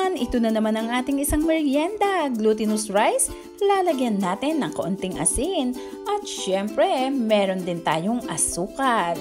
naman, ito na naman ang ating isang merienda, glutinous rice. Lalagyan natin ng kaunting asin at syempre, meron din tayong asukal.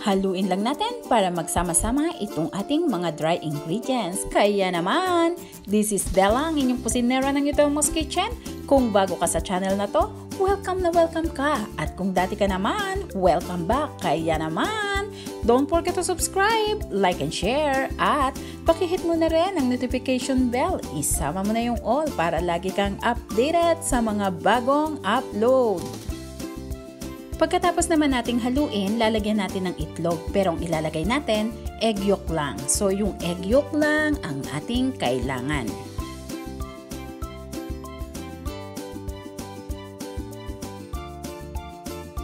Haluin lang natin para magsama-sama itong ating mga dry ingredients. Kaya naman, this is Della, ang inyong kusinera ng Yutomos Kitchen. Kung bago ka sa channel na to, welcome na welcome ka. At kung dati ka naman, welcome back. Kaya naman, don't forget to subscribe, like and share, at pakihit mo na rin ang notification bell. Isama mo na yung all para lagi kang updated sa mga bagong upload. Pagkatapos naman nating haluin, lalagyan natin ng itlog. Pero ang ilalagay natin, egg yolk lang. So yung egg yolk lang ang ating kailangan.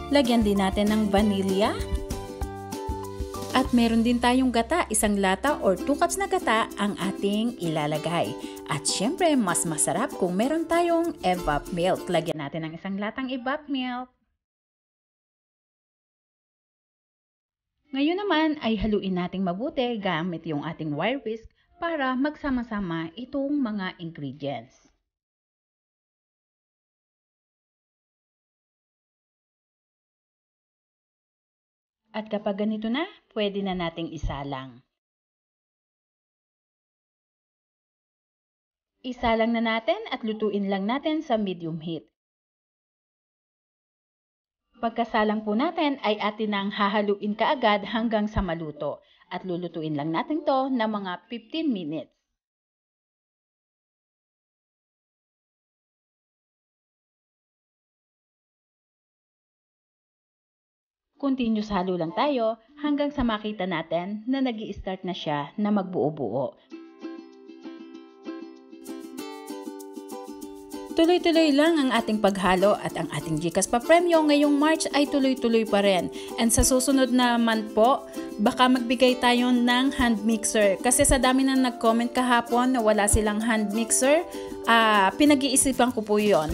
Lagyan din natin ng vanilya. At meron din tayong gata, isang lata or 2 cups na gata ang ating ilalagay. At syempre, mas masarap kung meron tayong evap milk. Lagyan natin ng isang latang evap milk. Ngayon naman ay haluin nating mabuti gamit yung ating wire whisk para magsama-sama itong mga ingredients. At kapag ganito na, pwede na nating isalang. Isalang na natin at lutuin lang natin sa medium heat. Pagkasalang po natin ay atin nang hahaluin kaagad hanggang sa maluto at lulutuin lang natin to na mga 15 minutes. Continuous halo lang tayo hanggang sa makita natin na nag-i-start na siya na magbuo-buo. Tuloy-tuloy lang ang ating paghalo at ang ating GCash pa-premyo ngayong March ay tuloy-tuloy pa rin. And sa susunod na month po, baka magbigay tayo ng hand mixer. Kasi sa dami na nag-comment kahapon na wala silang hand mixer, pinag-iisipan ko po yon.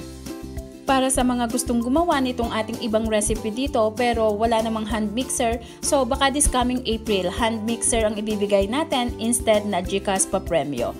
Para sa mga gustong gumawa nitong ating ibang recipe dito pero wala namang hand mixer, so baka this coming April, hand mixer ang ibibigay natin instead na GCash pa-premyo.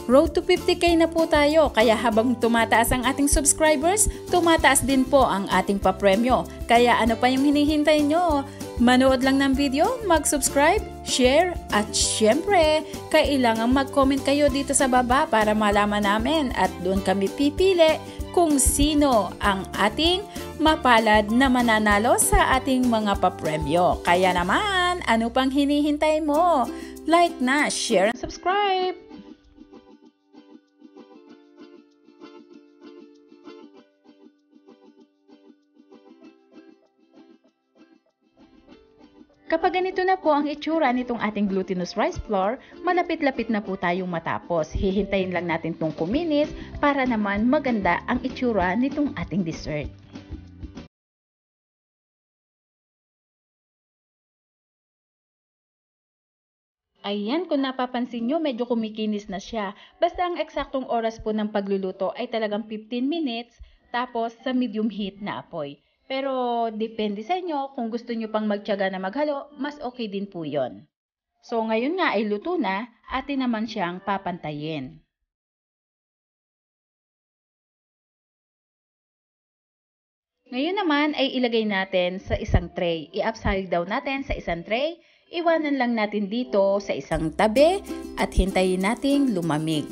Road to 50k na po tayo, kaya habang tumataas ang ating subscribers, tumataas din po ang ating papremyo. Kaya ano pa yung hinihintay nyo? Manood lang ng video, mag-subscribe, share, at syempre, kailangan mag-comment kayo dito sa baba para malaman namin at doon kami pipili kung sino ang ating mapalad na mananalo sa ating mga papremyo. Kaya naman, ano pang hinihintay mo? Like na, share, and subscribe! Kapag ganito na po ang itsura nitong ating glutinous rice flour, malapit-lapit na po tayong matapos. Hihintayin lang natin itong 2 minutes para naman maganda ang itsura nitong ating dessert. Ayan, kung napapansin nyo, medyo kumikinis na siya. Basta ang eksaktong oras po ng pagluluto ay talagang 15 minutes, tapos sa medium heat na apoy. Pero depende sa inyo, kung gusto nyo pang magtiyaga na maghalo, mas okay din po yon. So ngayon nga ay luto na, atin naman siyang papantayin. Ngayon naman ay ilagay natin sa isang tray. I-upside down natin sa isang tray, iwanan lang natin dito sa isang tabi at hintayin nating lumamig.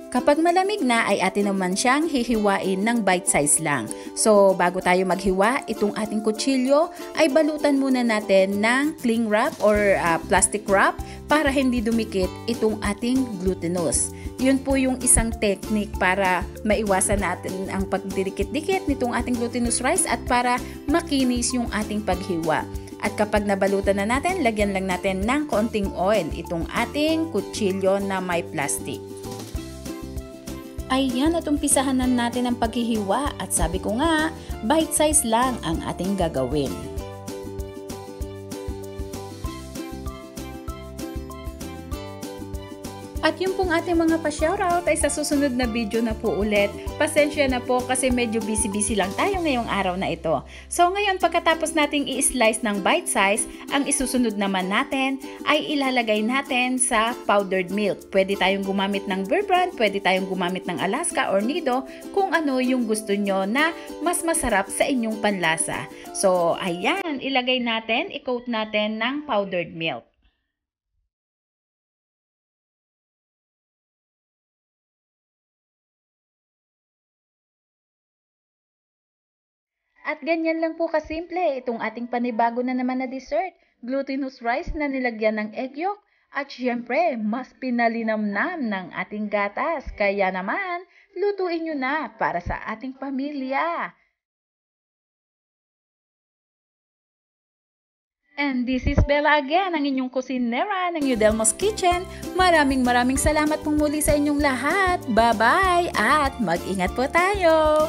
Kapag malamig na ay atin naman siyang hihiwain ng bite size lang. So bago tayo maghiwa, itong ating kutsilyo ay balutan muna natin ng cling wrap or plastic wrap para hindi dumikit itong ating glutinous. Yun po yung isang technique para maiwasan natin ang pagdidikit-dikit nitong ating glutinous rice at para makinis yung ating paghiwa. At kapag nabalutan na natin, lagyan lang natin ng konting oil itong ating kutsilyo na may plastic. Ayan, at umpisahan na natin ang paghihiwa at sabi ko nga, bite size lang ang ating gagawin. At yung pong ating mga pa-shoutout ay sa susunod na video na po ulit. Pasensya na po kasi medyo busy-busy lang tayo ngayong araw na ito. So ngayon pagkatapos nating i-slice ng bite size, ang isusunod naman natin ay ilalagay natin sa powdered milk. Pwede tayong gumamit ng Bear Brand, pwede tayong gumamit ng Alaska or Nido kung ano yung gusto nyo na mas masarap sa inyong panlasa. So ayan, ilagay natin, i-coat natin ng powdered milk. At ganyan lang po kasimple itong ating panibago na naman na dessert, glutinous rice na nilagyan ng egg yolk at syempre mas pinalinamnam ng ating gatas. Kaya naman, lutuin nyo na para sa ating pamilya. And this is Bella again, ang inyong kusinera ng Yudelmo's Kitchen. Maraming salamat pong muli sa inyong lahat. Bye-bye at mag-ingat po tayo!